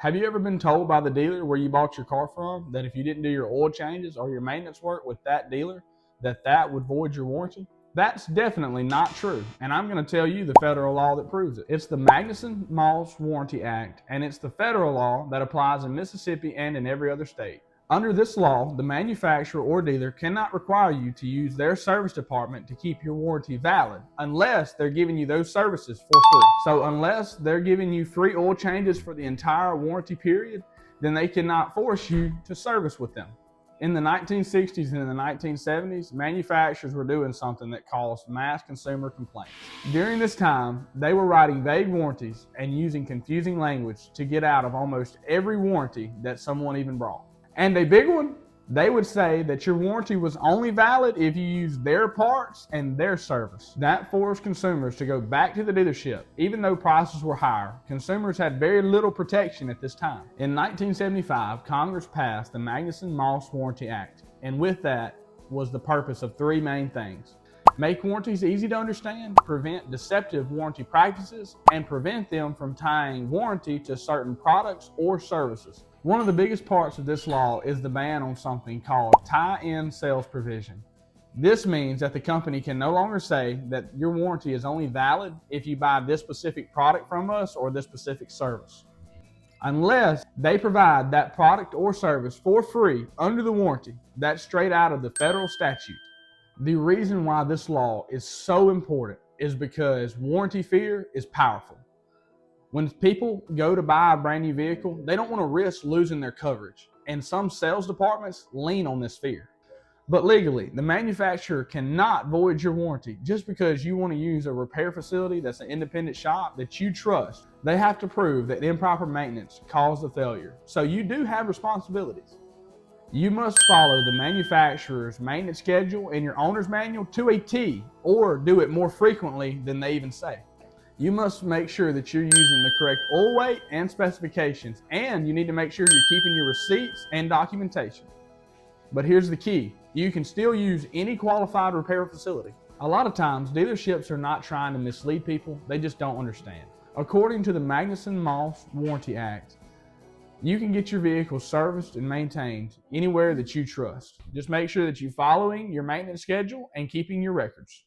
Have you ever been told by the dealer where you bought your car from that if you didn't do your oil changes or your maintenance work with that dealer, that would void your warranty? That's definitely not true, and I'm going to tell you the federal law that proves it. It's the Magnuson-Moss Warranty Act, and it's the federal law that applies in Mississippi and in every other state. Under this law, the manufacturer or dealer cannot require you to use their service department to keep your warranty valid unless they're giving you those services for free. So unless they're giving you free oil changes for the entire warranty period, then they cannot force you to service with them. In the 1960s and in the 1970s, manufacturers were doing something that caused mass consumer complaints. During this time, they were writing vague warranties and using confusing language to get out of almost every warranty that someone even brought. And a big one, they would say that your warranty was only valid if you used their parts and their service. That forced consumers to go back to the dealership. Even though prices were higher, consumers had very little protection at this time. In 1975, Congress passed the Magnuson-Moss Warranty Act, and with that was the purpose of three main things: make warranties easy to understand, prevent deceptive warranty practices, and prevent them from tying warranty to certain products or services. One of the biggest parts of this law is the ban on something called tie-in sales provision. This means that the company can no longer say that your warranty is only valid if you buy this specific product from us or this specific service, unless they provide that product or service for free under the warranty. That's straight out of the federal statute. The reason why this law is so important is because warranty fear is powerful. When people go to buy a brand new vehicle, they don't want to risk losing their coverage, and some sales departments lean on this fear. But legally, the manufacturer cannot void your warranty just because you want to use a repair facility that's an independent shop that you trust. They have to prove that improper maintenance caused the failure. So you do have responsibilities. You must follow the manufacturer's maintenance schedule and your owner's manual to a T, or do it more frequently than they even say. You must make sure that you're using the correct oil weight and specifications, and you need to make sure you're keeping your receipts and documentation. But here's the key: you can still use any qualified repair facility. A lot of times, dealerships are not trying to mislead people, they just don't understand. According to the Magnuson-Moss Warranty Act, you can get your vehicle serviced and maintained anywhere that you trust. Just make sure that you're following your maintenance schedule and keeping your records.